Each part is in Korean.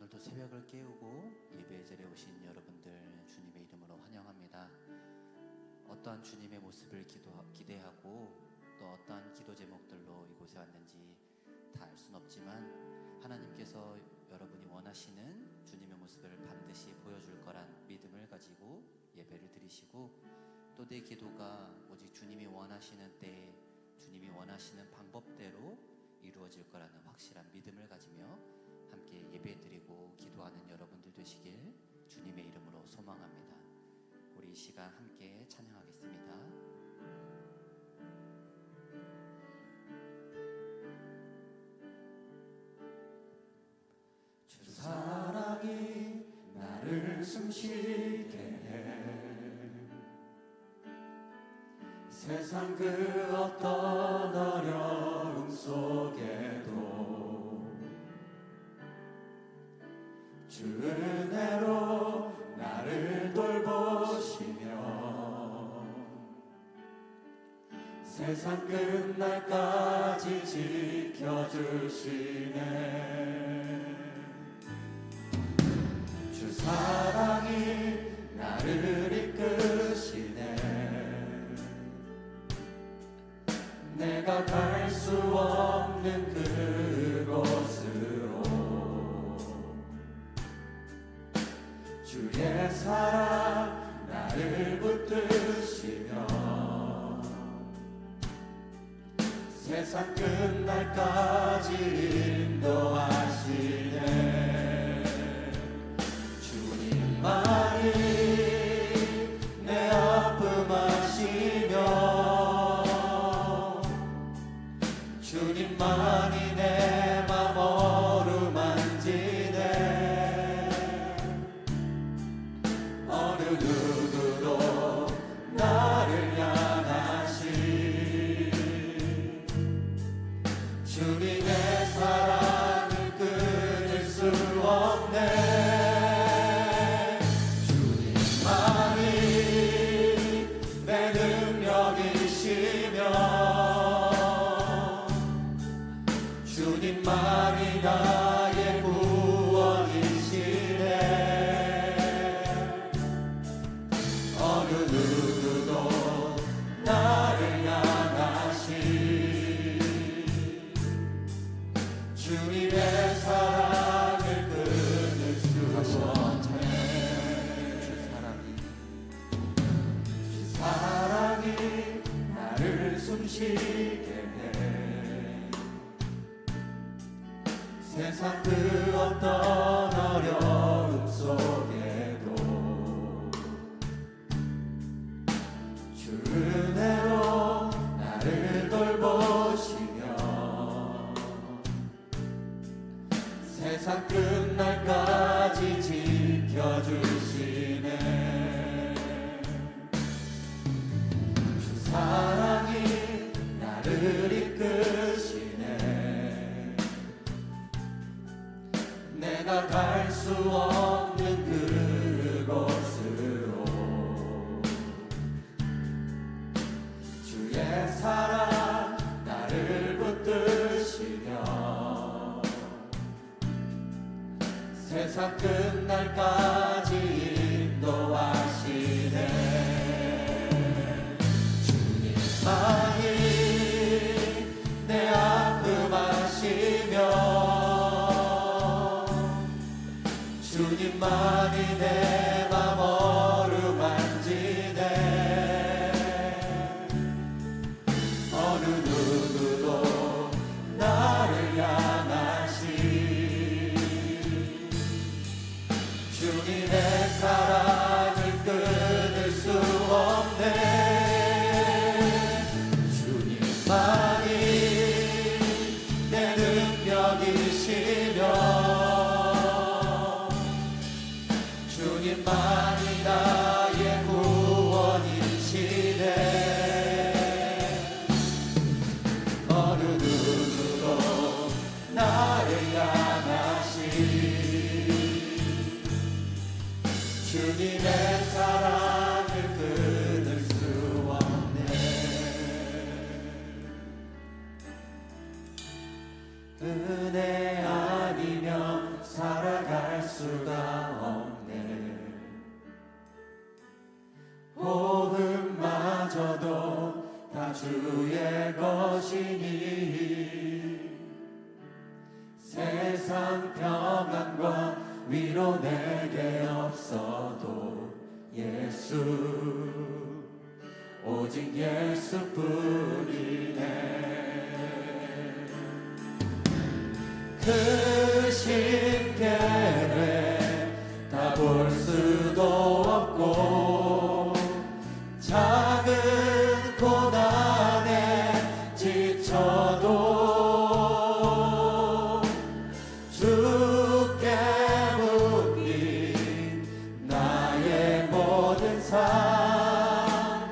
오늘도 새벽을 깨우고 예배의 자리에 오신 여러분들 주님의 이름으로 환영합니다. 어떠한 주님의 모습을 기대하고 또 어떠한 기도 제목들로 이곳에 왔는지 다 알 순 없지만 하나님께서 여러분이 원하시는 주님의 모습을 반드시 보여줄 거란 믿음을 가지고 예배를 드리시고 또 내 기도가 오직 주님이 원하시는 때에 주님이 원하시는 방법대로 이루어질 거라는 확실한 믿음을 가지며 함께 예배드리고 기도하는 여러분들 되시길 주님의 이름으로 소망합니다. 우리 이 시간 함께 찬양하겠습니다. 주 사랑이 나를 숨쉬게 해 세상 그 어떤 어려움 속에도 주 은혜로 나를 돌보시며 세상 끝날까지 지켜주시네. 주 사랑이 나를 이끄시네. 내가 갈 수 없는 그곳으로 주의 사랑 나를 붙드시며 세상 끝날까지 인도하시네. 주님만이 내 아픔 아시며 주님만이 내 맘 어루만지네. 어느 누구도 나를 향하시 주님의 사랑을 끊을 수 없네. 주님만이 내 능력이시며 주님만이 나의 구원이시네. 어느 누구도 나를 향하시 주님의 사랑을 끊을 수 없네. 주 사랑이 나를 숨쉬게 해 세상 그 어떤 어려움 속에도 주 은혜로 나를 돌보시며 세상 끝날까지 지켜주시네. 주 사랑이 나를 이끄시네. 내가 갈 수 없는 그곳으로 주의 사랑 나를 붙드시며 세상 끝날까지 인도하시네. 주님만이 내 아픔 아시며 주님만이 내 맘 어루만지네. 어느 누구도 나를 향하시 주님 다 주의 것이니 세상 평안과 위로 내게 없어도 예수 오직 예수뿐이네. 크신 계획 다 볼 수도 없고 작은 고난에 지쳐도 주께 묶인 나의 모든 삶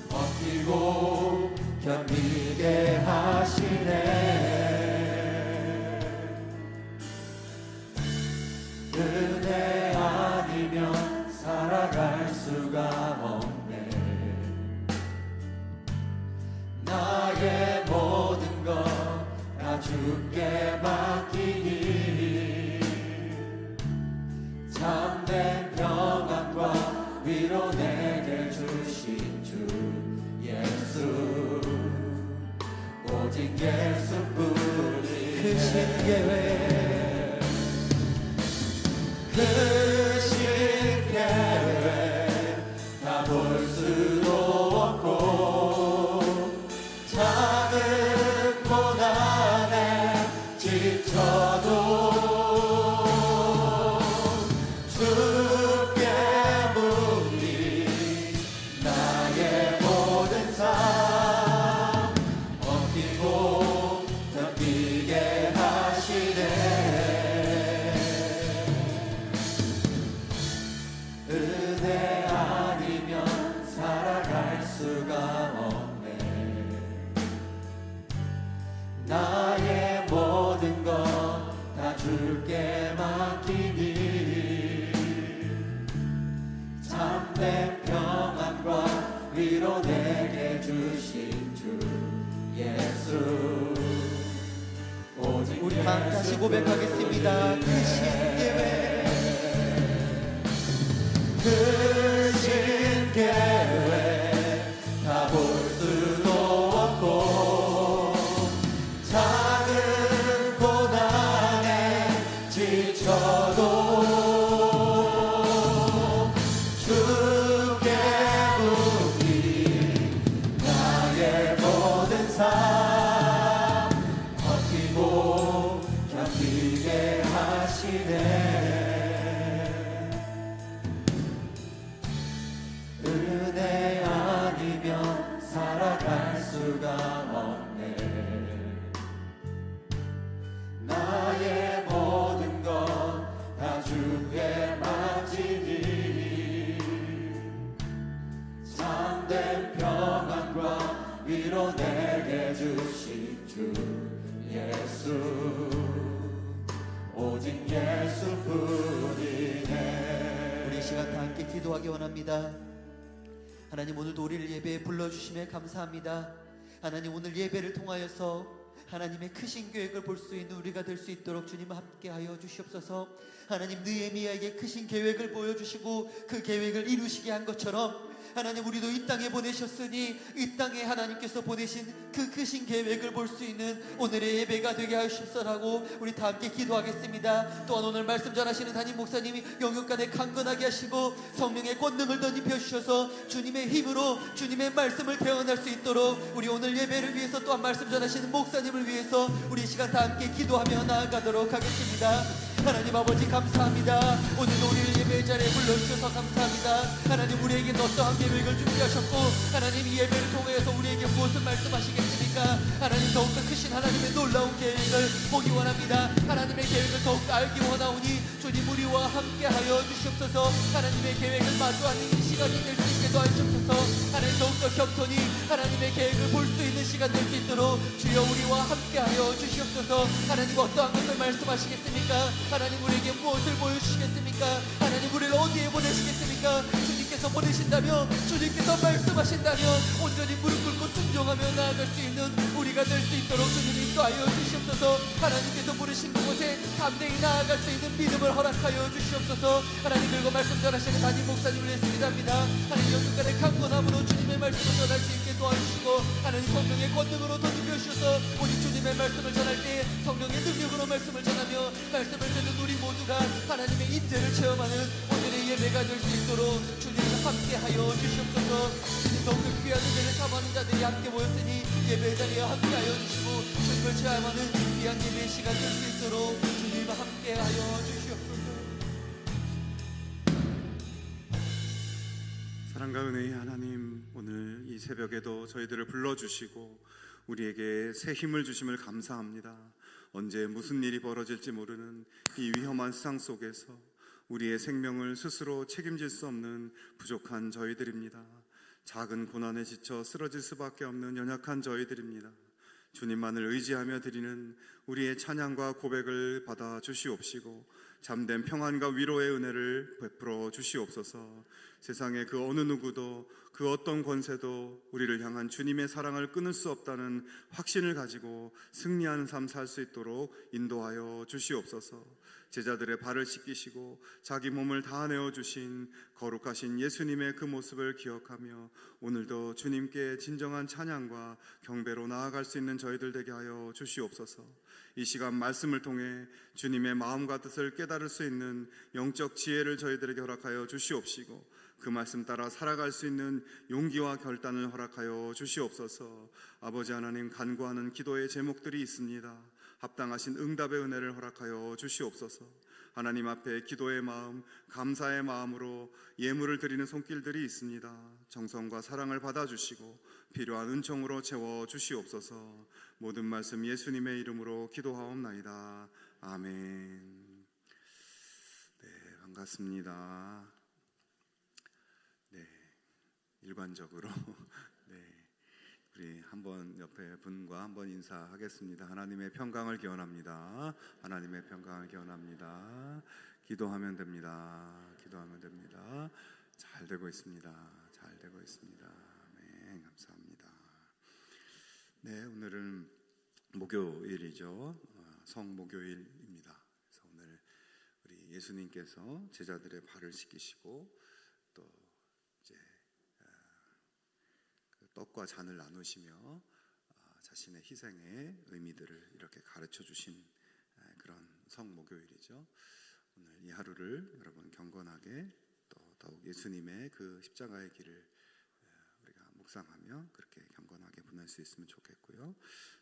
버티고 견디게 하시네. 은혜 아니면 살아갈 수가 없네. 나의 모든 것 다 주께 맡기니 참된 평안과 위로 내게 주신 주 예수 오직 예수뿐이 크신 계획 크신 계획 다 볼 수도 없고 작은 고난에 지쳐도 주께 묶인 나의 모든 삶 버티고 견디게 하시네. 은혜 아니면 살아갈 수가 없네. 나의 모든 것 다 주께 맡기니 참된 평안과 위로 내게 주신 주 예수 오직 우리 다 다시 고백하겠습니다. 크신 계획 크신 계획 다 볼 수도 없고 작은 고난에 지쳐도 주께 묶인 나의 모든 삶 버티고 견디게 하시네. 은혜 아니면 살아갈 수가 없네. 나의 모든 것 다 주께 맡기니 참된 평안과 위로 내게 주신 주 예수 오직 예수뿐이네. 우리 시간 다 함께 기도하기 원합니다. 하나님 오늘도 우리를 예배에 불러주심에 감사합니다. 하나님 오늘 예배를 통하여서 하나님의 크신 계획을 볼 수 있는 우리가 될 수 있도록 주님 함께하여 주시옵소서. 하나님 느헤미야에게 크신 계획을 보여주시고 그 계획을 이루시게 한 것처럼 하나님 우리도 이 땅에 보내셨으니 이 땅에 하나님께서 보내신 그 크신 계획을 볼 수 있는 오늘의 예배가 되게 하시옵소서라고 우리 다 함께 기도하겠습니다. 또한 오늘 말씀 전하시는 담임 목사님이 영육간에 강건하게 하시고 성령의 권능을 더 입혀주셔서 주님의 힘으로 주님의 말씀을 대언할 수 있도록 우리 오늘 예배를 위해서 또한 말씀 전하시는 목사님을 위해서 우리 시간 다 함께 기도하며 나아가도록 하겠습니다. 하나님 아버지 감사합니다. 오늘도 우리를 예배 자리에 불러주셔서 감사합니다. 하나님 우리에게 어떠한 계획을 준비하셨고 하나님 이 예배를 통해서 우리에게 무엇을 말씀하시겠습니까? 하나님 더욱더 크신 하나님의 놀라운 계획을 보기 원합니다. 하나님의 계획을 더욱더 알기 원하오니 주님 우리와 함께하여 주시옵소서. 하나님의 계획을 마주하는 이 시간이 될 수 있게 도와주시옵소서. 하나님 더욱더 겸손히 하나님의 계획을 볼 수 있는 시간 될 수 있도록 주여 우리와 함께하여 주시옵소서. 하나님 어떠한 것을 말씀하시겠습니까? 하나님 우리에게 무엇을 보여주시겠습니까? 하나님 우리를 어디에 보내시겠습니까? 주님께서 주님께서 보내신다며 주님께서 말씀하신다면 온전히 무릎 꿇고 순종하며 나아갈 수 있는 우리가 될 수 있도록 주님 인도하여 주시옵소서. 하나님께서 부르신 그곳에 담대히 나아갈 수 있는 믿음을 허락하여 주시옵소서. 하나님, 그리고 말씀 전하시는 담임 목사님을 위해서 기도합니다. 하나님, 영육간의 강건함으로 주님의 말씀을 전할 수 있게 도와주시고 하나님, 성령의 권능으로 덧입혀 주셔서 오직 주님의 말씀을 전할 때 성령의 능력으로 말씀을 전하며 말씀을 듣는 우리 모두가 하나님의 인재를 체험하는 오늘의 예배가 될 수 있도록 주님과 함께하여 주시옵소서. 주님, 더욱 귀한 은혜를 사모하는 자들이 함께 모였으니 예배 자리에 함께하여 주시고 주님을 체험하는 귀한 예배의 시간 될 수 있도록 주님과 함께하여 주시옵소서. 사랑과 은혜의 하나님, 오늘 이 새벽에도 저희들을 불러주시고 우리에게 새 힘을 주심을 감사합니다. 언제 무슨 일이 벌어질지 모르는 이 위험한 세상 속에서 우리의 생명을 스스로 책임질 수 없는 부족한 저희들입니다. 작은 고난에 지쳐 쓰러질 수밖에 없는 연약한 저희들입니다. 주님만을 의지하며 드리는 우리의 찬양과 고백을 받아 주시옵시고 잠든 평안과 위로의 은혜를 베풀어 주시옵소서. 세상의 그 어느 누구도 그 어떤 권세도 우리를 향한 주님의 사랑을 끊을 수 없다는 확신을 가지고 승리하는 삶 살 수 있도록 인도하여 주시옵소서. 제자들의 발을 씻기시고 자기 몸을 다 내어주신 거룩하신 예수님의 그 모습을 기억하며 오늘도 주님께 진정한 찬양과 경배로 나아갈 수 있는 저희들 되게 하여 주시옵소서. 이 시간 말씀을 통해 주님의 마음과 뜻을 깨달을 수 있는 영적 지혜를 저희들에게 허락하여 주시옵시고 그 말씀 따라 살아갈 수 있는 용기와 결단을 허락하여 주시옵소서. 아버지 하나님, 간구하는 기도의 제목들이 있습니다. 합당하신 응답의 은혜를 허락하여 주시옵소서. 하나님 앞에 기도의 마음, 감사의 마음으로 예물을 드리는 손길들이 있습니다. 정성과 사랑을 받아주시고 필요한 은총으로 채워주시옵소서. 모든 말씀 예수님의 이름으로 기도하옵나이다. 아멘. 네, 반갑습니다. 네, 일관적으로 네, 우리 한번 옆에 분과 한번 인사하겠습니다. 하나님의 평강을 기원합니다. 하나님의 평강을 기원합니다. 기도하면 됩니다. 기도하면 됩니다. 잘 되고 있습니다. 잘 되고 있습니다. 아멘. 감사합니다. 네, 오늘은 목요일이죠. 성목요일입니다. 그래서 오늘 우리 예수님께서 제자들의 발을 씻기시고 또 이제 떡과 잔을 나누시며 자신의 희생의 의미들을 이렇게 가르쳐 주신 그런 성목요일이죠. 오늘 이 하루를 여러분 경건하게 또 더욱 예수님의 그 십자가의 길을 우리가 묵상하며 그렇게 경건하게 보낼 수 있으면 좋겠고요.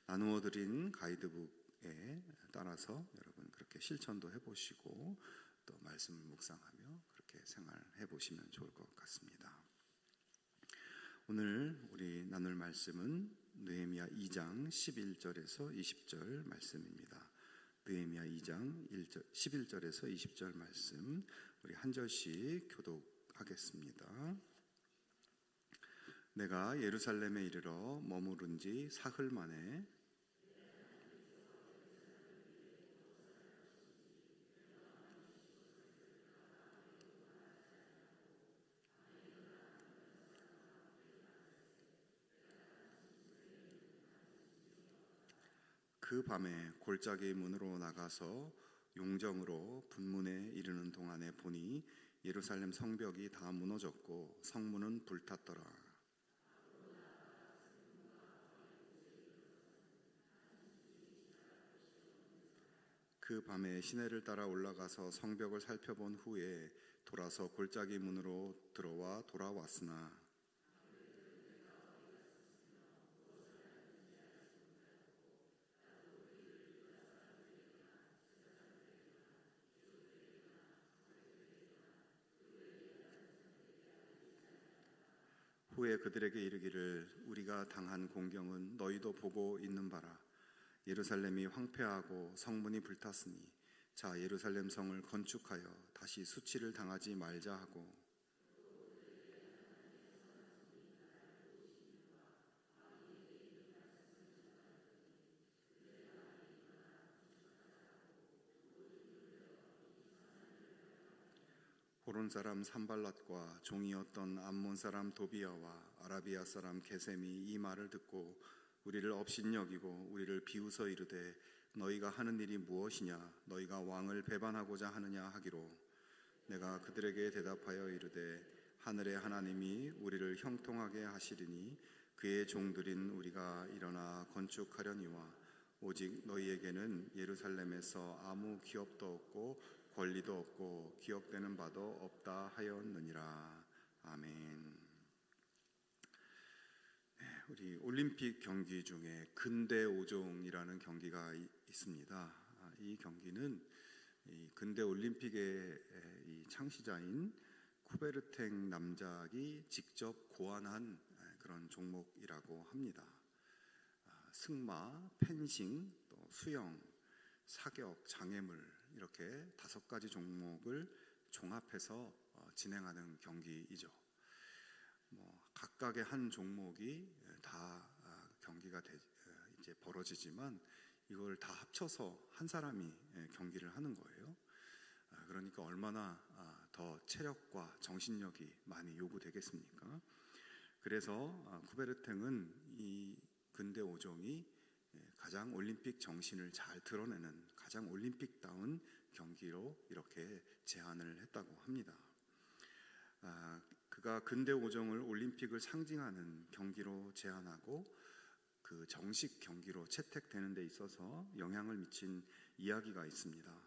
나누어 드린 가이드북에 따라서 여러분 그렇게 실천도 해보시고 또 말씀을 묵상하며 그렇게 생활해 보시면 좋을 것 같습니다. 오늘 우리 나눌 말씀은 느헤미야 2장 11절에서 20절 말씀입니다. 느헤미야 2장 11절에서 20절 말씀 우리 한 절씩 교독하겠습니다. 내가 예루살렘에 이르러 머무른 지 사흘 만에 그 밤에 골짜기 문으로 나가서 용정으로 분문에 이르는 동안에 보니 예루살렘 성벽이 다 무너졌고 성문은 불탔더라. 그 밤에 시내를 따라 올라가서 성벽을 살펴본 후에 돌아서 골짜기 문으로 들어와 돌아왔으나 후에 그들에게 이르기를 우리가 당한 공경은 너희도 보고 있는 바라. 예루살렘이 황폐하고 성문이 불탔으니 자 예루살렘 성을 건축하여 다시 수치를 당하지 말자 하고 호론 사람 산발랏과 종이었던 암몬 사람 도비아와 아라비아 사람 게셈이 이 말을 듣고 우리를 업신여기고 우리를 비웃어 이르되 너희가 하는 일이 무엇이냐 너희가 왕을 배반하고자 하느냐 하기로 내가 그들에게 대답하여 이르되 하늘의 하나님이 우리를 형통하게 하시리니 그의 종들인 우리가 일어나 건축하려니와 오직 너희에게는 예루살렘에서 아무 기업도 없고 권리도 없고 기억되는 바도 없다 하였느니라. 아멘. 우리 올림픽 경기 중에 근대 5종이라는 경기가 있습니다. 이 경기는 이 근대 올림픽의 이 창시자인 쿠베르탱 남작이 직접 고안한 그런 종목이라고 합니다. 승마, 펜싱, 또 수영, 사격, 장애물 이렇게 5가지 종목을 종합해서 진행하는 경기이죠. 각각의 한 종목이 다 경기가 이제 벌어지지만 이걸 다 합쳐서 한 사람이 경기를 하는 거예요. 그러니까 얼마나 더 체력과 정신력이 많이 요구되겠습니까? 그래서 쿠베르탱은 이 근대 5종이 가장 올림픽 정신을 잘 드러내는 가장 올림픽다운 경기로 이렇게 제안을 했다고 합니다. 그가 근대 5종을 올림픽을 상징하는 경기로 제안하고 그 정식 경기로 채택되는 데 있어서 영향을 미친 이야기가 있습니다.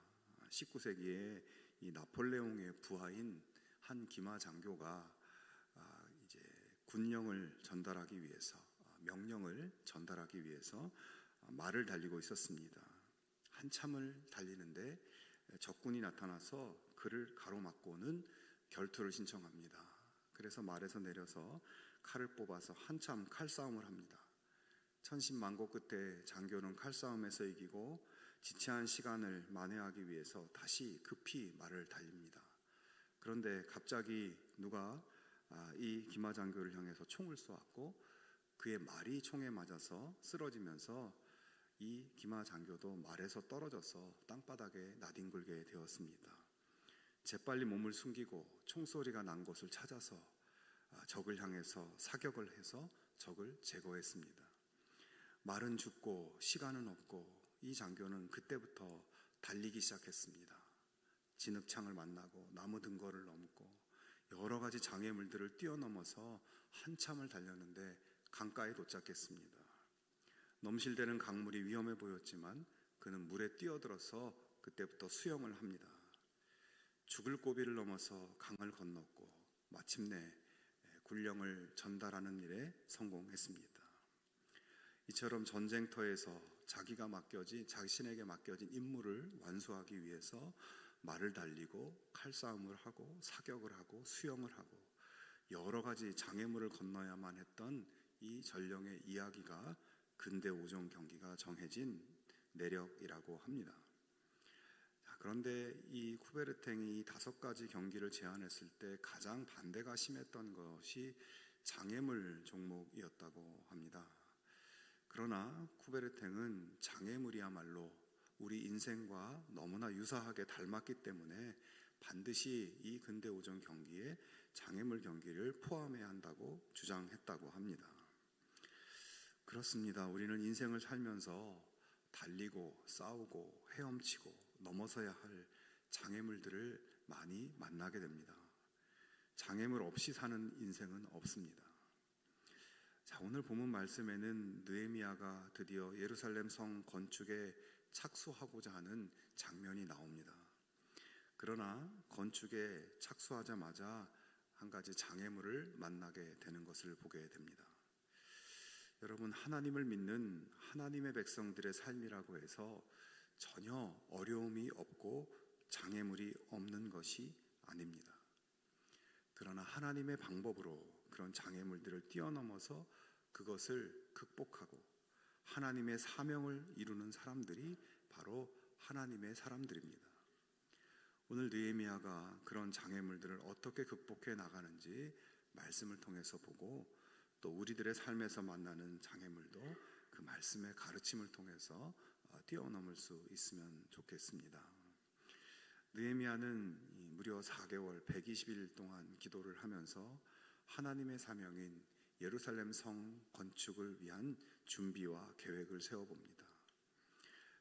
19세기에 이 나폴레옹의 부하인 한 기마 장교가 이제 군령을 전달하기 위해서 명령을 전달하기 위해서 말을 달리고 있었습니다. 한참을 달리는데 적군이 나타나서 그를 가로막고는 결투를 신청합니다. 그래서 말에서 내려서 칼을 뽑아서 한참 칼싸움을 합니다. 천신만고 끝에 장교는 칼싸움에서 이기고 지체한 시간을 만회하기 위해서 다시 급히 말을 달립니다. 그런데 갑자기 누가 이 기마 장교를 향해서 총을 쏘았고 그의 말이 총에 맞아서 쓰러지면서 이 기마 장교도 말에서 떨어져서 땅바닥에 나뒹굴게 되었습니다. 재빨리 몸을 숨기고 총소리가 난 곳을 찾아서 적을 향해서 사격을 해서 적을 제거했습니다. 말은 죽고 시간은 없고 이 장교는 그때부터 달리기 시작했습니다. 진흙창을 만나고 나무 등거를 넘고 여러 가지 장애물들을 뛰어넘어서 한참을 달렸는데 강가에 도착했습니다. 넘실대는 강물이 위험해 보였지만 그는 물에 뛰어들어서 그때부터 수영을 합니다. 죽을 고비를 넘어서 강을 건넜고 마침내 군령을 전달하는 일에 성공했습니다. 이처럼 전쟁터에서 자신에게 맡겨진 임무를 완수하기 위해서 말을 달리고 칼싸움을 하고 사격을 하고 수영을 하고 여러 가지 장애물을 건너야만 했던 이 전령의 이야기가 근대 5종 경기가 정해진 내력이라고 합니다. 그런데 이 쿠베르탱이 5가지 경기를 제안했을 때 가장 반대가 심했던 것이 장애물 종목이었다고 합니다. 그러나 쿠베르탱은 장애물이야말로 우리 인생과 너무나 유사하게 닮았기 때문에 반드시 이 근대 5종 경기에 장애물 경기를 포함해야 한다고 주장했다고 합니다. 그렇습니다. 우리는 인생을 살면서 달리고 싸우고 헤엄치고 넘어서야 할 장애물들을 많이 만나게 됩니다. 장애물 없이 사는 인생은 없습니다. 자, 오늘 본문 말씀에는 느헤미야가 드디어 예루살렘 성 건축에 착수하고자 하는 장면이 나옵니다. 그러나 건축에 착수하자마자 한 가지 장애물을 만나게 되는 것을 보게 됩니다. 여러분, 하나님을 믿는 하나님의 백성들의 삶이라고 해서 전혀 어려움이 없고 장애물이 없는 것이 아닙니다. 그러나 하나님의 방법으로 그런 장애물들을 뛰어넘어서 그것을 극복하고 하나님의 사명을 이루는 사람들이 바로 하나님의 사람들입니다. 오늘 느헤미야가 그런 장애물들을 어떻게 극복해 나가는지 말씀을 통해서 보고 또 우리들의 삶에서 만나는 장애물도 그 말씀의 가르침을 통해서 뛰어넘을 수 있으면 좋겠습니다. 느헤미야는 무려 4개월 120일 동안 기도를 하면서 하나님의 사명인 예루살렘 성 건축을 위한 준비와 계획을 세워봅니다.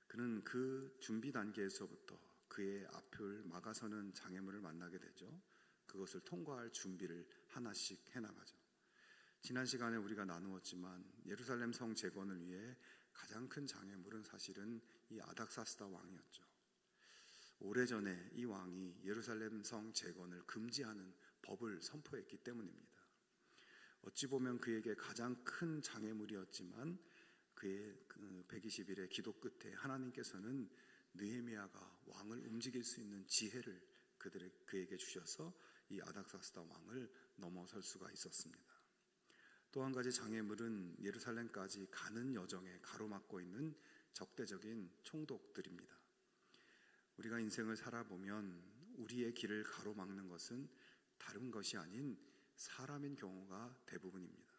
그는 그 준비 단계에서부터 그의 앞을 막아서는 장애물을 만나게 되죠. 그것을 통과할 준비를 하나씩 해나가죠. 지난 시간에 우리가 나누었지만 예루살렘 성 재건을 위해 가장 큰 장애물은 사실은 이 아닥사스다 왕이었죠. 오래전에 이 왕이 예루살렘 성 재건을 금지하는 법을 선포했기 때문입니다. 어찌 보면 그에게 가장 큰 장애물이었지만 그의 120일의 기도 끝에 하나님께서는 느헤미야가 왕을 움직일 수 있는 지혜를 그에게 주셔서 이 아닥사스다 왕을 넘어설 수가 있었습니다. 또 한 가지 장애물은 예루살렘까지 가는 여정에 가로막고 있는 적대적인 총독들입니다. 우리가 인생을 살아보면 우리의 길을 가로막는 것은 다른 것이 아닌 사람인 경우가 대부분입니다.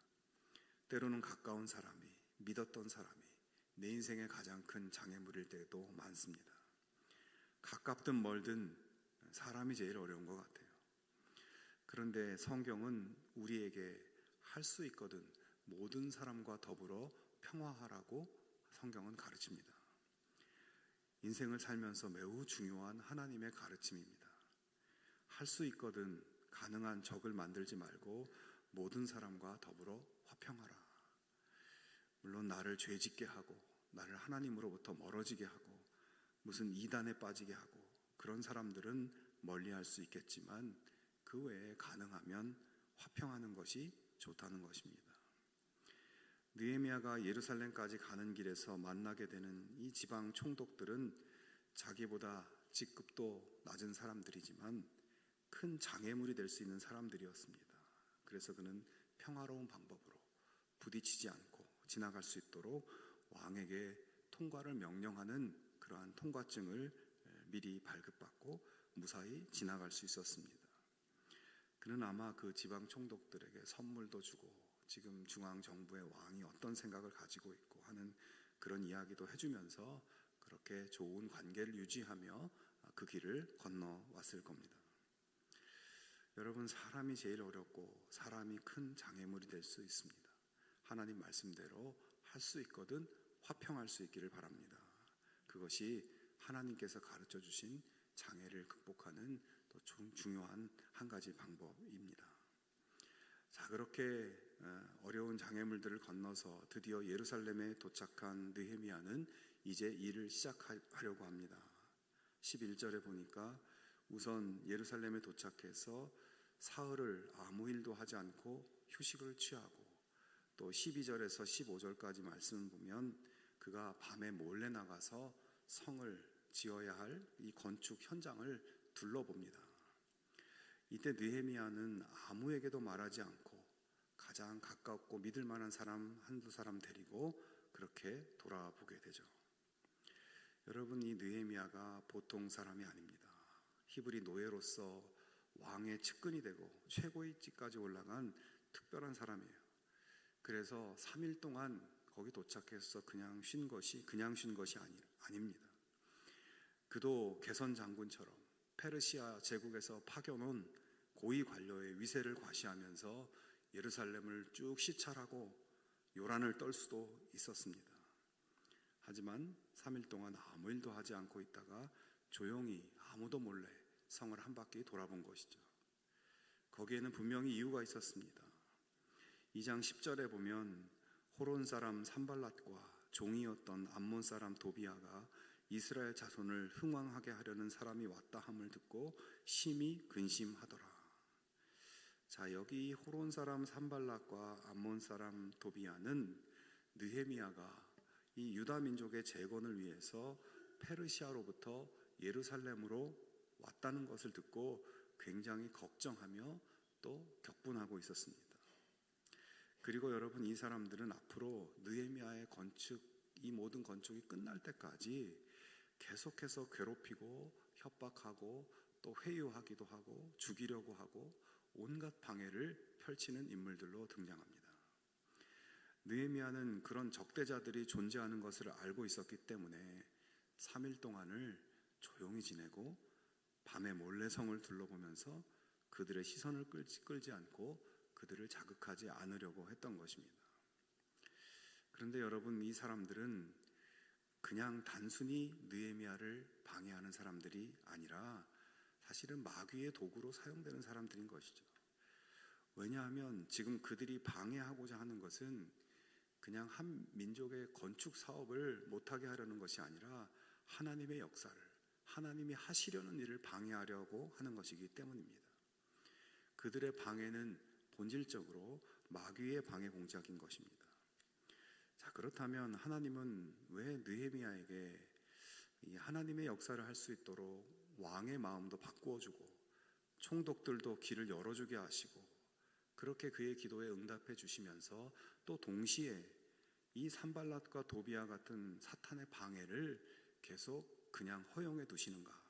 때로는 가까운 사람이, 믿었던 사람이 내 인생의 가장 큰 장애물일 때도 많습니다. 가깝든 멀든 사람이 제일 어려운 것 같아요. 그런데 성경은 우리에게 할 수 있거든 모든 사람과 더불어 평화하라고 성경은 가르칩니다. 인생을 살면서 매우 중요한 하나님의 가르침입니다. 할 수 있거든 가능한 적을 만들지 말고 모든 사람과 더불어 화평하라. 물론 나를 죄짓게 하고 나를 하나님으로부터 멀어지게 하고 무슨 이단에 빠지게 하고 그런 사람들은 멀리할 수 있겠지만 그 외에 가능하면 화평하는 것이 좋다는 것입니다. 느헤미야가 예루살렘까지 가는 길에서 만나게 되는 이 지방 총독들은 자기보다 직급도 낮은 사람들이지만 큰 장애물이 될 수 있는 사람들이었습니다. 그래서 그는 평화로운 방법으로 부딪히지 않고 지나갈 수 있도록 왕에게 통과를 명령하는 그러한 통과증을 미리 발급받고 무사히 지나갈 수 있었습니다. 그는 아마 그 지방 총독들에게 선물도 주고 지금 중앙정부의 왕이 어떤 생각을 가지고 있고 하는 그런 이야기도 해주면서 그렇게 좋은 관계를 유지하며 그 길을 건너왔을 겁니다. 여러분, 사람이 제일 어렵고 사람이 큰 장애물이 될 수 있습니다. 하나님 말씀대로 할 수 있거든 화평할 수 있기를 바랍니다. 그것이 하나님께서 가르쳐 주신 장애를 극복하는 또 중요한 한 가지 방법입니다. 자, 그렇게 어려운 장애물들을 건너서 드디어 예루살렘에 도착한 느헤미야는 이제 일을 시작하려고 합니다. 11절에 보니까 우선 예루살렘에 도착해서 사흘을 아무 일도 하지 않고 휴식을 취하고 또 12절에서 15절까지 말씀을 보면 그가 밤에 몰래 나가서 성을 지어야 할 이 건축 현장을 둘러봅니다. 이때 느헤미야는 아무에게도 말하지 않고 가장 가깝고 믿을 만한 사람 한두 사람 데리고 그렇게 돌아보게 되죠. 여러분, 이 느헤미야가 보통 사람이 아닙니다. 히브리 노예로서 왕의 측근이 되고 최고의 직까지 올라간 특별한 사람이에요. 그래서 3일 동안 거기 도착해서 그냥 쉰 것이 아닙니다. 그도 개선 장군처럼 페르시아 제국에서 파견온 고위 관료의 위세를 과시하면서 예루살렘을 쭉 시찰하고 요란을 떨 수도 있었습니다. 하지만 3일 동안 아무 일도 하지 않고 있다가 조용히 아무도 몰래 성을 한 바퀴 돌아본 것이죠. 거기에는 분명히 이유가 있었습니다. 2장 10절에 보면 호론 사람 산발랏과 종이었던 암몬 사람 도비아가 이스라엘 자손을 흥왕하게 하려는 사람이 왔다 함을 듣고 심히 근심하더라. 자, 여기 호론 사람 산발랏과 암몬 사람 도비아는 느헤미야가 이 유다 민족의 재건을 위해서 페르시아로부터 예루살렘으로 왔다는 것을 듣고 굉장히 걱정하며 또 격분하고 있었습니다. 그리고 여러분, 이 사람들은 앞으로 느헤미야의 이 모든 건축이 끝날 때까지 계속해서 괴롭히고 협박하고 또 회유하기도 하고 죽이려고 하고 온갖 방해를 펼치는 인물들로 등장합니다. 느헤미야는 그런 적대자들이 존재하는 것을 알고 있었기 때문에 3일 동안을 조용히 지내고 밤에 몰래 성을 둘러보면서 그들의 시선을 끌지 않고 그들을 자극하지 않으려고 했던 것입니다. 그런데 여러분, 이 사람들은 그냥 단순히 느헤미야를 방해하는 사람들이 아니라 사실은 마귀의 도구로 사용되는 사람들인 것이죠. 왜냐하면 지금 그들이 방해하고자 하는 것은 그냥 한 민족의 건축 사업을 못하게 하려는 것이 아니라 하나님의 역사를, 하나님이 하시려는 일을 방해하려고 하는 것이기 때문입니다. 그들의 방해는 본질적으로 마귀의 방해 공작인 것입니다. 자, 그렇다면 하나님은 왜 느헤미야에게 이 하나님의 역사를 할 수 있도록 왕의 마음도 바꾸어주고 총독들도 길을 열어주게 하시고 그렇게 그의 기도에 응답해 주시면서 또 동시에 이 산발랏과 도비아 같은 사탄의 방해를 계속 그냥 허용해 두시는가?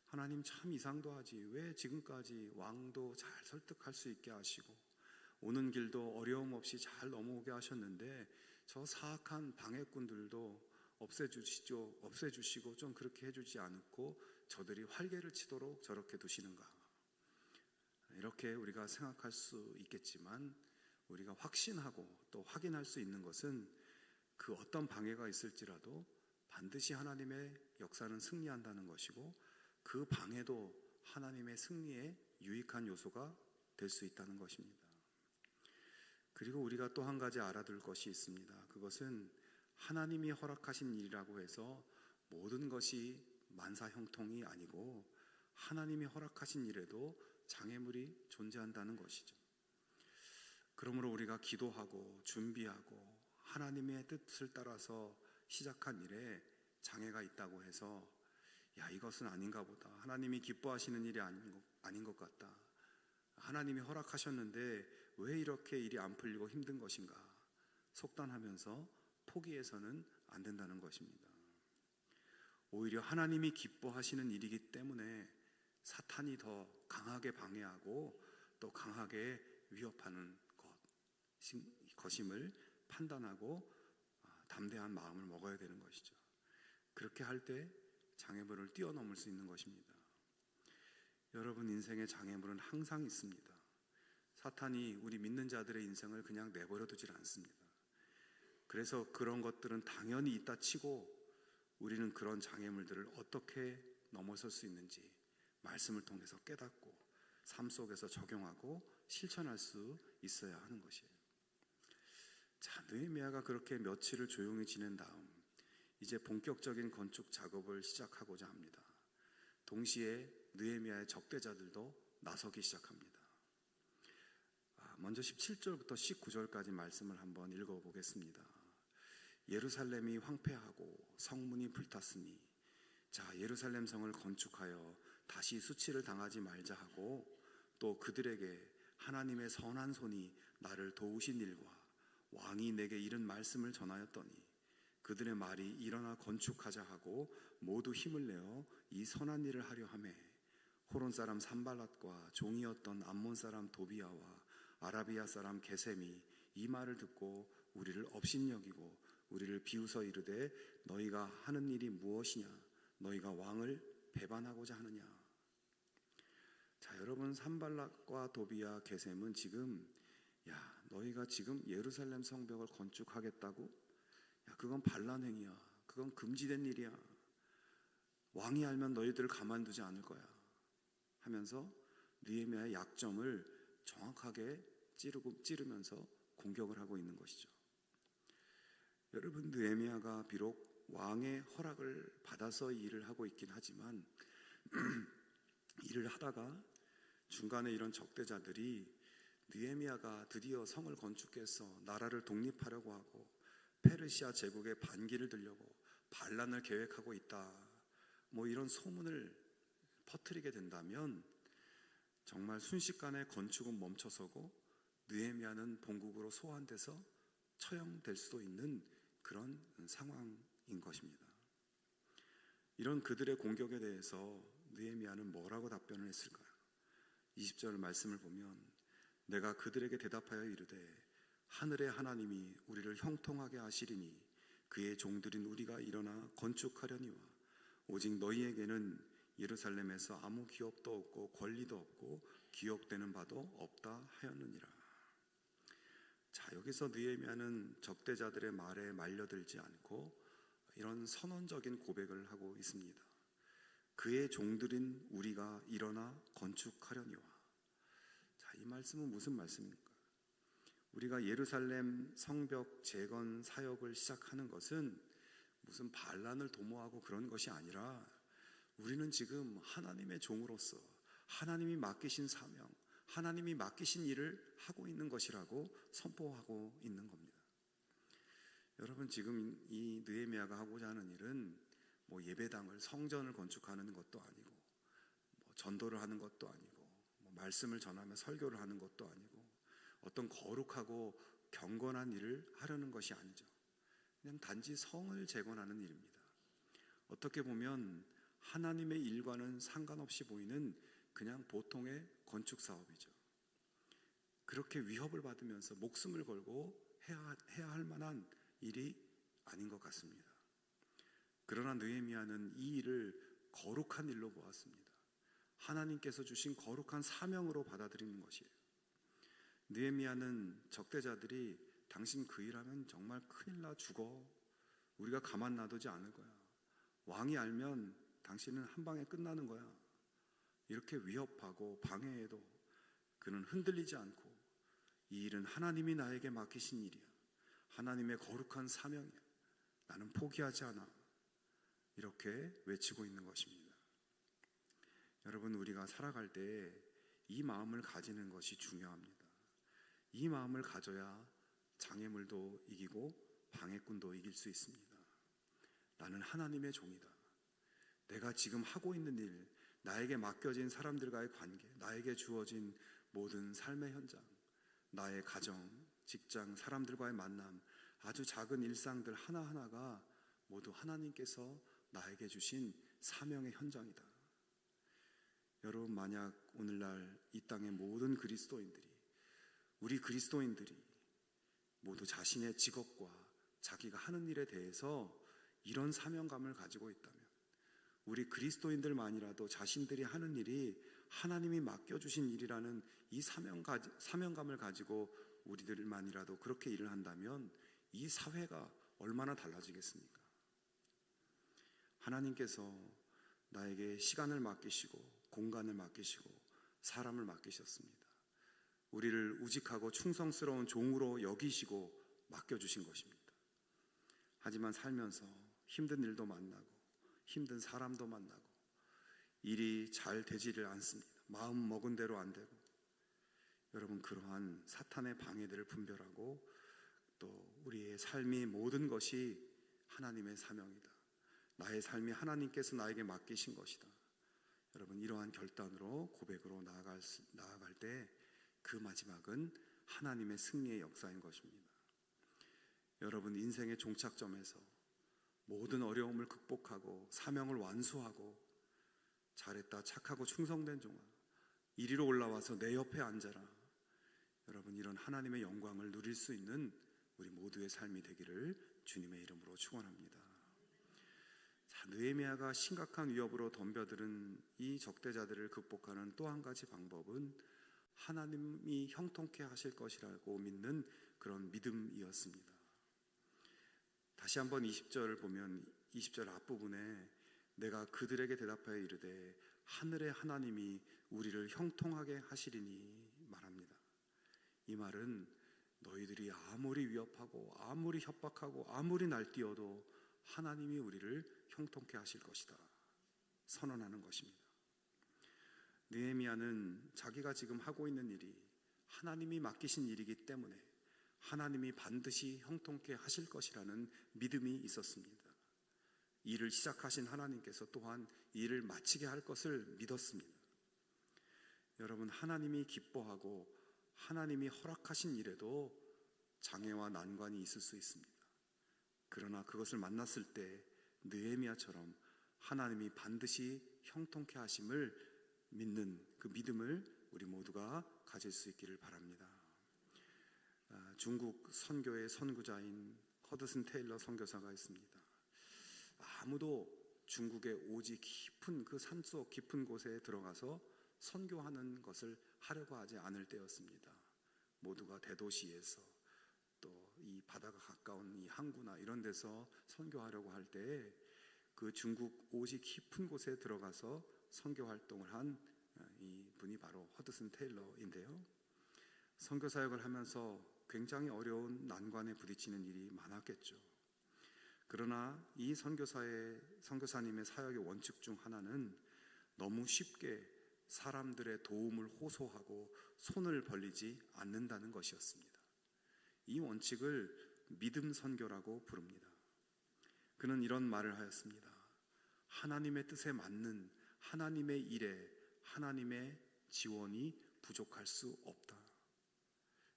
하나님 참 이상도 하지. 왜 지금까지 왕도 잘 설득할 수 있게 하시고 오는 길도 어려움 없이 잘 넘어오게 하셨는데 저 사악한 방해꾼들도 없애주시고 좀 그렇게 해주지 않고 저들이 활개를 치도록 저렇게 두시는가? 이렇게 우리가 생각할 수 있겠지만 우리가 확신하고 또 확인할 수 있는 것은 그 어떤 방해가 있을지라도 반드시 하나님의 역사는 승리한다는 것이고 그 방해도 하나님의 승리에 유익한 요소가 될 수 있다는 것입니다. 그리고 우리가 또 한 가지 알아둘 것이 있습니다. 그것은 하나님이 허락하신 일이라고 해서 모든 것이 만사형통이 아니고 하나님이 허락하신 일에도 장애물이 존재한다는 것이죠. 그러므로 우리가 기도하고 준비하고 하나님의 뜻을 따라서 시작한 일에 장애가 있다고 해서 야, 이것은 아닌가 보다. 하나님이 기뻐하시는 일이 아닌 것 같다. 하나님이 허락하셨는데 왜 이렇게 일이 안 풀리고 힘든 것인가? 속단하면서 포기해서는 안 된다는 것입니다. 오히려 하나님이 기뻐하시는 일이기 때문에 사탄이 더 강하게 방해하고 또 강하게 위협하는 것임을 판단하고 담대한 마음을 먹어야 되는 것이죠. 그렇게 할 때 장애물을 뛰어넘을 수 있는 것입니다. 여러분, 인생의 장애물은 항상 있습니다. 사탄이 우리 믿는 자들의 인생을 그냥 내버려 두질 않습니다. 그래서 그런 것들은 당연히 있다 치고 우리는 그런 장애물들을 어떻게 넘어설 수 있는지 말씀을 통해서 깨닫고 삶 속에서 적용하고 실천할 수 있어야 하는 것이에요. 자, 느헤미야가 그렇게 며칠을 조용히 지낸 다음 이제 본격적인 건축 작업을 시작하고자 합니다. 동시에 느헤미야의 적대자들도 나서기 시작합니다. 먼저 17절부터 19절까지 말씀을 한번 읽어보겠습니다. 예루살렘이 황폐하고 성문이 불탔으니 자, 예루살렘 성을 건축하여 다시 수치를 당하지 말자 하고 또 그들에게 하나님의 선한 손이 나를 도우신 일과 왕이 내게 이른 말씀을 전하였더니 그들의 말이 일어나 건축하자 하고 모두 힘을 내어 이 선한 일을 하려 하매 호론 사람 산발랏과 종이었던 암몬 사람 도비아와 아라비아 사람 게셈이 이 말을 듣고 우리를 업신여기고 우리를 비웃어 이르되 너희가 하는 일이 무엇이냐? 너희가 왕을 배반하고자 하느냐? 자, 여러분, 산발랏과 도비아 게셈은 지금 야, 너희가 지금 예루살렘 성벽을 건축하겠다고? 야, 그건 반란행위야. 그건 금지된 일이야. 왕이 알면 너희들을 가만두지 않을 거야. 하면서 느헤미야의 약점을 정확하게 찌르면서 공격을 하고 있는 것이죠. 여러분, 느헤미야가 비록 왕의 허락을 받아서 이 일을 하고 있긴 하지만 일을 하다가 중간에 이런 적대자들이 느헤미야가 드디어 성을 건축해서 나라를 독립하려고 하고 페르시아 제국의 반기를 들려고 반란을 계획하고 있다, 뭐 이런 소문을 퍼뜨리게 된다면 정말 순식간에 건축은 멈춰서고 느헤미야는 본국으로 소환돼서 처형될 수도 있는 그런 상황인 것입니다. 이런 그들의 공격에 대해서 느헤미야는 뭐라고 답변을 했을까요? 20절 말씀을 보면 내가 그들에게 대답하여 이르되 하늘의 하나님이 우리를 형통하게 하시리니 그의 종들인 우리가 일어나 건축하려니와 오직 너희에게는 예루살렘에서 아무 기업도 없고 권리도 없고 기억되는 바도 없다 하였느니라. 자, 여기서 느헤미야는 적대자들의 말에 말려들지 않고 이런 선언적인 고백을 하고 있습니다. 그의 종들인 우리가 일어나 건축하려니와. 자, 이 말씀은 무슨 말씀입니까? 우리가 예루살렘 성벽 재건 사역을 시작하는 것은 무슨 반란을 도모하고 그런 것이 아니라 우리는 지금 하나님의 종으로서 하나님이 맡기신 사명, 하나님이 맡기신 일을 하고 있는 것이라고 선포하고 있는 겁니다. 여러분, 지금 이 느헤미야가 하고자 하는 일은 뭐 예배당을, 성전을 건축하는 것도 아니고 뭐 전도를 하는 것도 아니고 뭐 말씀을 전하며 설교를 하는 것도 아니고 어떤 거룩하고 경건한 일을 하려는 것이 아니죠. 그냥 단지 성을 재건하는 일입니다. 어떻게 보면 하나님의 일과는 상관없이 보이는 그냥 보통의 건축 사업이죠. 그렇게 위협을 받으면서 목숨을 걸고 해야 할 만한 일이 아닌 것 같습니다. 그러나 느헤미야는 이 일을 거룩한 일로 보았습니다. 하나님께서 주신 거룩한 사명으로 받아들이는 것이에요. 느헤미야는 적대자들이 당신 그 일하면 정말 큰일 나 죽어. 우리가 가만 놔두지 않을 거야. 왕이 알면 당신은 한 방에 끝나는 거야. 이렇게 위협하고 방해해도 그는 흔들리지 않고 이 일은 하나님이 나에게 맡기신 일이야. 하나님의 거룩한 사명이야. 나는 포기하지 않아. 이렇게 외치고 있는 것입니다. 여러분, 우리가 살아갈 때 이 마음을 가지는 것이 중요합니다. 이 마음을 가져야 장애물도 이기고 방해꾼도 이길 수 있습니다. 나는 하나님의 종이다. 내가 지금 하고 있는 일, 나에게 맡겨진 사람들과의 관계, 나에게 주어진 모든 삶의 현장, 나의 가정, 직장, 사람들과의 만남, 아주 작은 일상들 하나하나가 모두 하나님께서 나에게 주신 사명의 현장이다. 여러분, 만약 오늘날 이 땅의 모든 그리스도인들이, 우리 그리스도인들이 모두 자신의 직업과 자기가 하는 일에 대해서 이런 사명감을 가지고 있다면, 우리 그리스도인들만이라도 자신들이 하는 일이 하나님이 맡겨주신 일이라는 이 사명감을 가지고 우리들만이라도 그렇게 일을 한다면 이 사회가 얼마나 달라지겠습니까? 하나님께서 나에게 시간을 맡기시고 공간을 맡기시고 사람을 맡기셨습니다. 우리를 우직하고 충성스러운 종으로 여기시고 맡겨주신 것입니다. 하지만 살면서 힘든 일도 만나고 힘든 사람도 만나고 일이 잘 되지를 않습니다. 마음 먹은 대로 안 되고. 여러분, 그러한 사탄의 방해들을 분별하고 또 우리의 삶이 모든 것이 하나님의 사명이다. 나의 삶이 하나님께서 나에게 맡기신 것이다. 여러분, 이러한 결단으로 고백으로 나아갈 때 그 마지막은 하나님의 승리의 역사인 것입니다. 여러분, 인생의 종착점에서 모든 어려움을 극복하고 사명을 완수하고 잘했다, 착하고 충성된 종아, 이리로 올라와서 내 옆에 앉아라. 여러분, 이런 하나님의 영광을 누릴 수 있는 우리 모두의 삶이 되기를 주님의 이름으로 축원합니다. 자, 느헤미야가 심각한 위협으로 덤벼드는 이 적대자들을 극복하는 또 한 가지 방법은 하나님이 형통케 하실 것이라고 믿는 그런 믿음이었습니다. 다시 한번 20절을 보면 20절 앞부분에 내가 그들에게 대답하여 이르되 하늘의 하나님이 우리를 형통하게 하시리니 말합니다. 이 말은 너희들이 아무리 위협하고 아무리 협박하고 아무리 날뛰어도 하나님이 우리를 형통케 하실 것이다 선언하는 것입니다. 느헤미야는 자기가 지금 하고 있는 일이 하나님이 맡기신 일이기 때문에 하나님이 반드시 형통케 하실 것이라는 믿음이 있었습니다. 일을 시작하신 하나님께서 또한 일을 마치게 할 것을 믿었습니다. 여러분, 하나님이 기뻐하고 하나님이 허락하신 일에도 장애와 난관이 있을 수 있습니다. 그러나 그것을 만났을 때 느헤미야처럼 하나님이 반드시 형통케 하심을 믿는 그 믿음을 우리 모두가 가질 수 있기를 바랍니다. 중국 선교의 선구자인 허드슨 테일러 선교사가 있습니다. 아무도 중국의 오지 깊은 그 산속 깊은 곳에 들어가서 선교하는 것을 하려고 하지 않을 때였습니다. 모두가 대도시에서 또 이 바다가 가까운 이 항구나 이런 데서 선교하려고 할 때 그 중국 오지 깊은 곳에 들어가서 선교 활동을 한 이 분이 바로 허드슨 테일러인데요. 선교 사역을 하면서 굉장히 어려운 난관에 부딪히는 일이 많았겠죠. 그러나 이 선교사님의 사역의 원칙 중 하나는 너무 쉽게 사람들의 도움을 호소하고 손을 벌리지 않는다는 것이었습니다. 이 원칙을 믿음 선교라고 부릅니다. 그는 이런 말을 하였습니다. 하나님의 뜻에 맞는 하나님의 일에 하나님의 지원이 부족할 수 없다.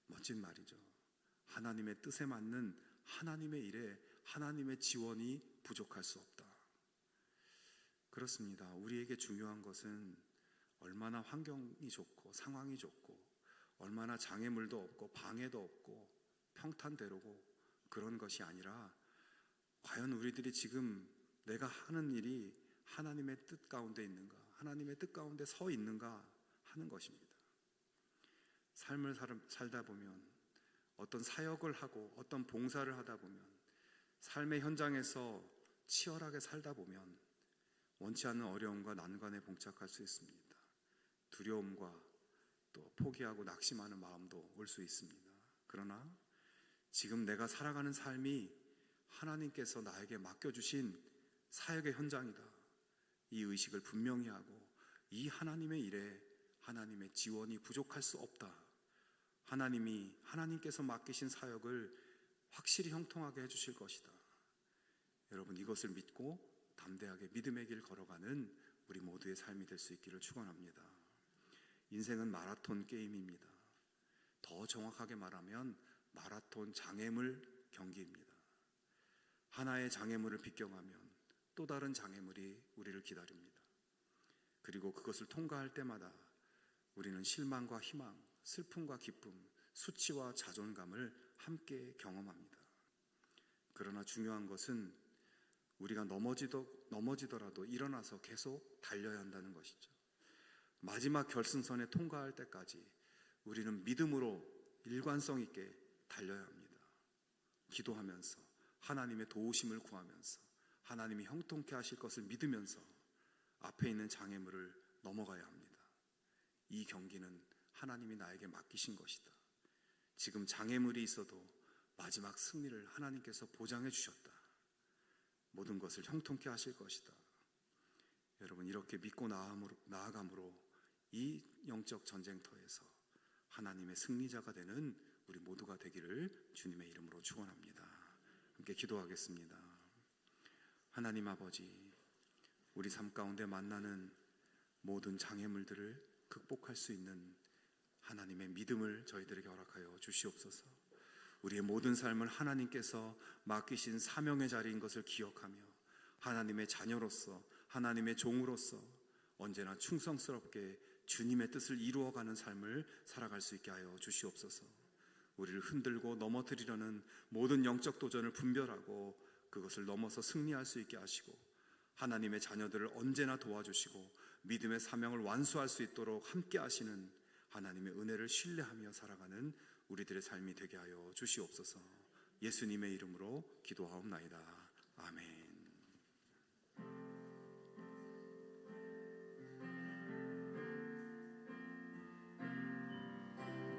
멋진 말이죠. 하나님의 뜻에 맞는 하나님의 일에 하나님의 지원이 부족할 수 없다. 그렇습니다. 우리에게 중요한 것은 얼마나 환경이 좋고 상황이 좋고 얼마나 장애물도 없고 방해도 없고 평탄대로고 그런 것이 아니라 과연 우리들이 지금 내가 하는 일이 하나님의 뜻 가운데 있는가, 하나님의 뜻 가운데 서 있는가 하는 것입니다. 삶을 살다 보면 어떤 사역을 하고 어떤 봉사를 하다 보면 삶의 현장에서 치열하게 살다 보면 원치 않는 어려움과 난관에 봉착할 수 있습니다. 두려움과 또 포기하고 낙심하는 마음도 올 수 있습니다. 그러나 지금 내가 살아가는 삶이 하나님께서 나에게 맡겨주신 사역의 현장이다. 이 의식을 분명히 하고 이 하나님의 일에 하나님의 지원이 부족할 수 없다. 하나님께서 맡기신 사역을 확실히 형통하게 해주실 것이다. 여러분, 이것을 믿고 담대하게 믿음의 길 걸어가는 우리 모두의 삶이 될 수 있기를 축원합니다. 인생은 마라톤 게임입니다. 더 정확하게 말하면 마라톤 장애물 경기입니다. 하나의 장애물을 비껴가면 또 다른 장애물이 우리를 기다립니다. 그리고 그것을 통과할 때마다 우리는 실망과 희망, 슬픔과 기쁨, 수치와 자존감을 함께 경험합니다. 그러나 중요한 것은 우리가 넘어지더라도 일어나서 계속 달려야 한다는 것이죠. 마지막 결승선에 통과할 때까지 우리는 믿음으로 일관성 있게 달려야 합니다. 기도하면서 하나님의 도우심을 구하면서 하나님이 형통케 하실 것을 믿으면서 앞에 있는 장애물을 넘어가야 합니다. 이 경기는 하나님이 나에게 맡기신 것이다. 지금 장애물이 있어도 마지막 승리를 하나님께서 보장해 주셨다. 모든 것을 형통케 하실 것이다. 여러분, 이렇게 믿고 나아감으로 이 영적 전쟁터에서 하나님의 승리자가 되는 우리 모두가 되기를 주님의 이름으로 축원합니다. 함께 기도하겠습니다. 하나님 아버지, 우리 삶 가운데 만나는 모든 장애물들을 극복할 수 있는 하나님의 믿음을 저희들에게 허락하여 주시옵소서. 우리의 모든 삶을 하나님께서 맡기신 사명의 자리인 것을 기억하며 하나님의 자녀로서, 하나님의 종으로서 언제나 충성스럽게 주님의 뜻을 이루어가는 삶을 살아갈 수 있게 하여 주시옵소서. 우리를 흔들고 넘어뜨리려는 모든 영적 도전을 분별하고 그것을 넘어서 승리할 수 있게 하시고 하나님의 자녀들을 언제나 도와주시고 믿음의 사명을 완수할 수 있도록 함께 하시는 하나님의 은혜를 신뢰하며 살아가는 우리들의 삶이 되게 하여 주시옵소서. 예수님의 이름으로 기도하옵나이다. 아멘.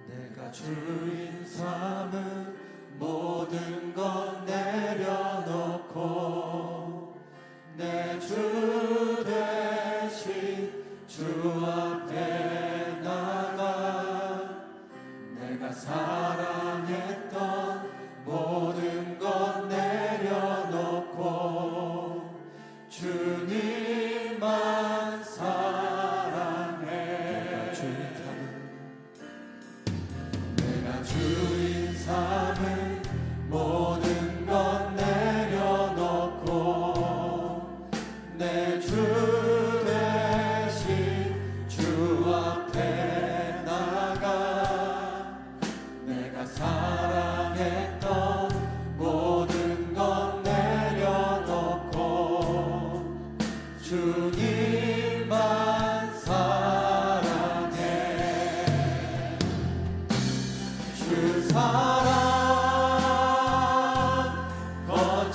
내가 주인 삼은 모든 것 내려놓고 내 주 대신 주 앞에 나가 내가 사랑했던 모든 것 내려놓고 주님만 사랑해. 내가 주인 삼은 모든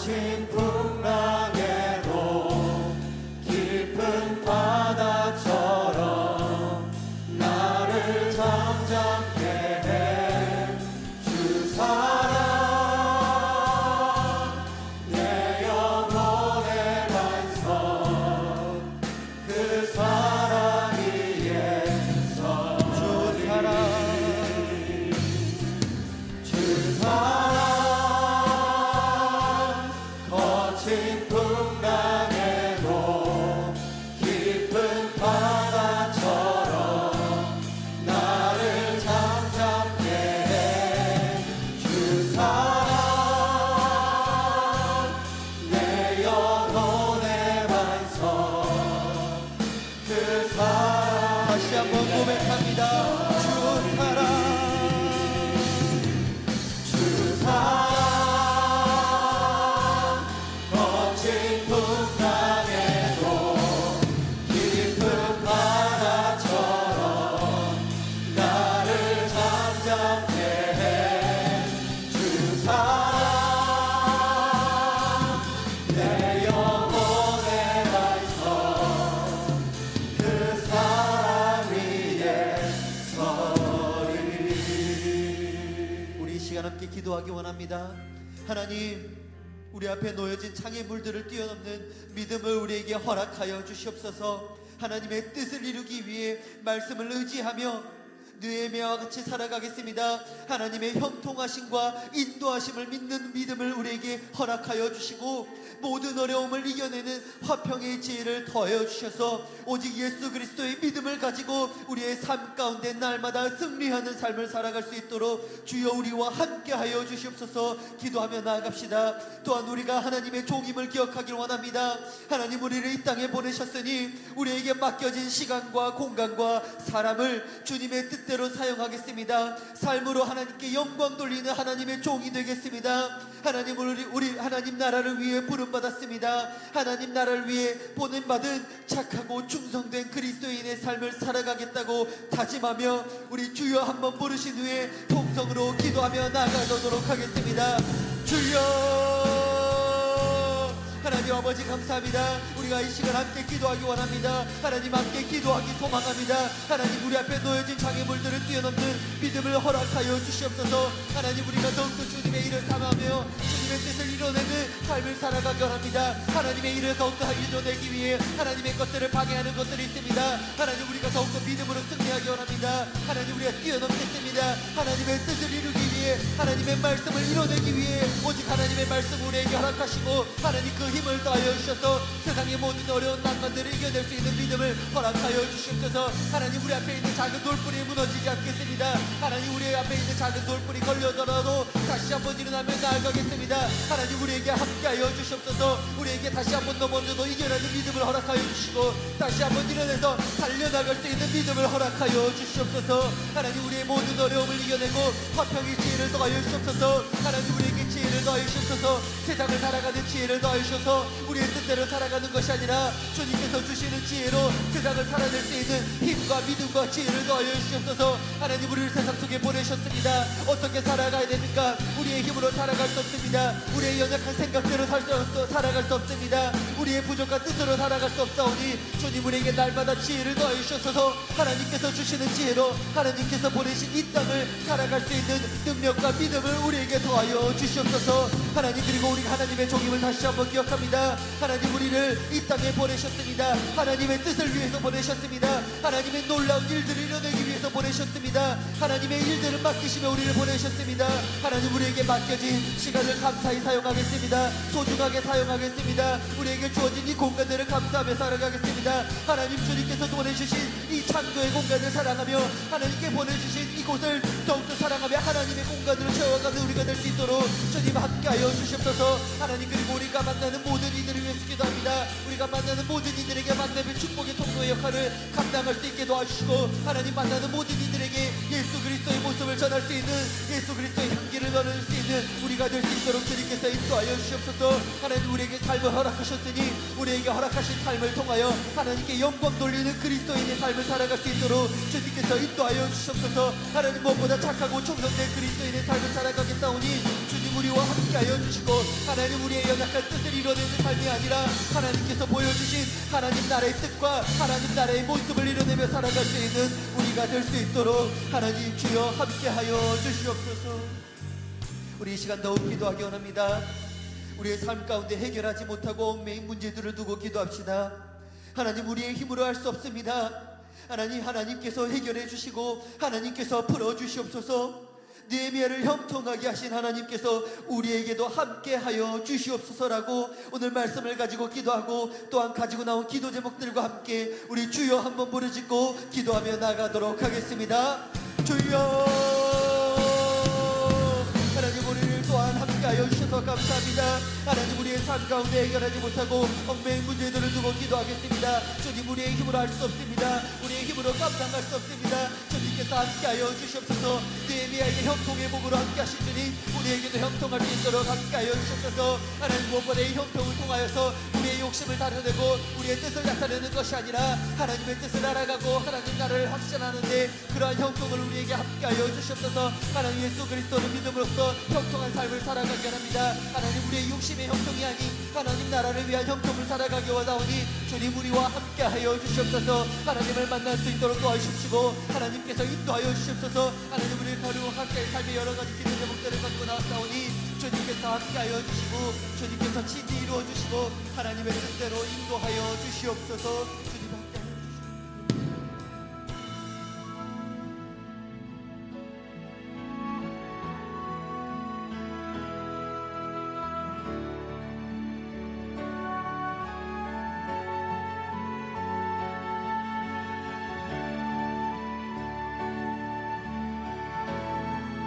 거친 풍랑에도 깊은 바다처럼 나를 잠잠케 해 주 사랑 내 영혼의 반석 그 사랑 위에 서 주 사랑 주 사랑 거친 풍랑에도 깊은 바다처럼 나를 잠잠케 해 주 사랑 내 영혼의 반석 그 사랑 다시 한번 고백합니다. 주 사랑 주 사랑 거친 풍랑에도 깊은 바다처럼 나를 잠잠케 해 주 사랑 내 영혼의 반석 그 사랑 위에 서리. 우리 이 시간 함께 기도하기 원합니다. 하나님, 우리 앞에 놓여진 창의 물들을 뛰어넘는 믿음을 우리에게 허락하여 주시옵소서. 하나님의 뜻을 이루기 위해 말씀을 의지하며 느헤미야와 같이 살아가겠습니다. 하나님의 형통하심과 인도하심을 믿는 믿음을 우리에게 허락하여 주시고 모든 어려움을 이겨내는 화평의 지혜를 더하여 주셔서 오직 예수 그리스도의 믿음을 가지고 우리의 삶 가운데 날마다 승리하는 삶을 살아갈 수 있도록 주여 우리와 함께하여 주시옵소서. 기도하며 나아갑시다. 또한 우리가 하나님의 종임을 기억하길 원합니다. 하나님, 우리를 이 땅에 보내셨으니 우리에게 맡겨진 시간과 공간과 사람을 주님의 뜻대로 사용하겠습니다. 삶으로 하나님께 영광 돌리는 하나님의 종이 되겠습니다. 하나님, 우리 하나님 나라를 위해 부름받았습니다. 하나님 나라를 위해 보냄받은 착하고 충성된 그리스도인의 삶을 살아가겠다고 다짐하며 우리 주여 한번 부르신 후에 통성으로 기도하며 나아가도록 하겠습니다. 주여, 하나님 아버지 감사합니다. 우리가 이 시간 함께 기도하기 원합니다. 하나님 함께 기도하기 소망합니다. 하나님, 우리 앞에 놓여진 장애물들을 뛰어넘는 믿음을 허락하여 주시옵소서. 하나님, 우리가 더욱더 주님의 일을 삼아하며 주님의 뜻을 이뤄내는 삶을 살아가기 원합니다. 하나님의 일을 더욱더 이뤄내기 위해 하나님의 것들을 방해하는 것들이 있습니다. 하나님, 우리가 더욱더 믿음으로 승리하기 원합니다. 하나님, 우리가 뛰어넘겠습니다. 하나님의 뜻을 이루기 위해 하나님의 말씀을 이뤄내기 위해 오직 하나님의 말씀 우리에게 허락하시고 하나님 그 힘을 더하여 주셔서 세상의 모든 어려운 난관들을 이겨낼 수 있는 믿음을 허락하여 주시옵소서. 하나님, 우리 앞에 있는 작은 돌뿌리 무너지지 않겠습니다. 하나님, 우리 앞에 있는 작은 돌뿌리 걸려더라도 다시 한번 일어나며 나아가겠습니다. 하나님, 우리에게 함께하여 주시옵소서. 우리에게 다시 한번 넘어져도 이겨내는 믿음을 허락하여 주시고 다시 한번 일어나서 달려나갈 수 있는 믿음을 허락하여 주시옵소서. 하나님, 우리의 모든 어려움을 이겨내고 화평의 지혜를 더하여 주시옵소서. 하나님, 우리에게 지혜를 더하여 주셔서 세상을 살아가는 지혜를 더하여 주셔서 우리의 뜻대로 살아가는 것이 아니라 주님께서 주시는 지혜로 세상을 살아낼 수 있는 힘과 믿음과 지혜를 더하여 주시옵소서. 하나님, 우리를 세상 속에 보내셨습니다. 어떻게 살아가야 되는가? 우리의 힘으로 살아갈 수 없습니다. 우리의 연약한 생각대로 살아갈 수 없습니다. 우리의 부족한 뜻으로 살아갈 수 없사오니 주님, 우리에게 날마다 지혜를 더하여 주셔서 하나님께서 주시는 지혜로 하나님께서 보내신 이 땅을 살아갈 수 있는 능력과 믿음을 우리에게 더하여 주시옵소서. 하나님, 그리고 우리 하나님의 종임을 다시 한번 기억합니다. 하나님, 우리를 이 땅에 보내셨습니다. 하나님의 뜻을 위해서 보내셨습니다. 하나님의 놀라운 일들을 이뤄내기 위해서 보내셨습니다. 하나님의 일들을 맡기시며 우리를 보내셨습니다. 하나님, 우리에게 맡겨진 시간을 감사히 사용하겠습니다. 소중하게 사용하겠습니다. 우리에게 주어진 이 공간들을 감사하며 살아가겠습니다. 하나님, 주님께서 보내주신 이 창조의 공간을 사랑하며 하나님께 보내주신 이곳을 더욱더 사랑하며 하나님의 공간으로 채워가는 우리가 될 수 있도록 주님 함께하여 주시옵소서. 하나님, 그리고 우리가 만나는 모든 이들을 위해서 기도합니다. 우리가 만나는 모든 이들에게 만남의 축복의 통로의 역할을 감당할 수 있게 도와주시고 하나님, 만나는 모든 이들에게 예수 그리스도의 모습을 전할 수 있는 예수 그리스도의 향기를 전할 수 있는 우리가 될 수 있도록 주님께서 인도하여 주시옵소서. 하나님, 우리에게 삶을 허락하셨으니 우리에게 허락하신 삶을 통하여 하나님께 영광 돌리는 그리스도인의 삶을 살아갈 수 있도록 주님께서 인도하여 주시옵소서. 하나님, 무엇보다 착하고 충성된 그리스도인의 삶을 살아가겠사오니 주님, 하나님 우리와 함께하여 주시고 하나님 우리의 연약한 뜻을 이뤄내는 삶이 아니라 하나님께서 보여주신 하나님 나라의 뜻과 하나님 나라의 모습을 이뤄내며 살아갈 수 있는 우리가 될 수 있도록 하나님 주여 함께하여 주시옵소서. 우리 이 시간 더욱 기도하기 원합니다. 우리의 삶 가운데 해결하지 못하고 얽매인 문제들을 두고 기도합시다. 하나님 우리의 힘으로 할 수 없습니다. 하나님께서 해결해 주시고 하나님께서 풀어 주시옵소서. 느헤미야를 형통하게 하신 하나님께서 우리에게도 함께하여 주시옵소서라고 오늘 말씀을 가지고 기도하고 또한 가지고 나온 기도 제목들과 함께 우리 주여 한번 부르짖고 기도하며 나가도록 하겠습니다. 주여, 하나님 우리를 또한 함께하여 주셔서 감사합니다. 하나님 우리의 삶 가운데 해결하지 못하고 얽매인 문제들을 두고 기도하겠습니다. 주님 우리의 힘으로 할 수 없습니다. 우리의 힘으로 감당할 수 없습니다. 주님께서 함께하여 주시옵소서. 느헤미야에게 형통의 몸으로 함께하신 주님 우리에게도 형통할 수 있도록 함께하여 주시옵소서. 하나님 무엇보다 이 형통을 통하여서 우리의 욕심을 다려내고 우리의 뜻을 나타내는 것이 아니라 하나님의 뜻을 알아가고 하나님 나라를 확신하는데 그러한 형통을 우리에게 함께하여 주시옵소서. 하나님 예수 그리스도를 믿음으로써 형통한 삶을 살아가게 합니다. 하나님 우리의 욕심의 형통이 아닌 하나님 나라를 위한 형통을 살아가기 원하오니 주님 우리와 함께하여 주시옵소서. 하나님을 만날 수 있도록 도와주십시고 하나님께서 인도하여 주시옵소서. 하나님 우리를 거룩하게 삶의 여러 가지 기도 제목들을 갖고 나왔사오니 주님께서 함께하여 주시고 주님께서 친히 이루어 주시고 하나님의 뜻대로 인도하여 주시옵소서.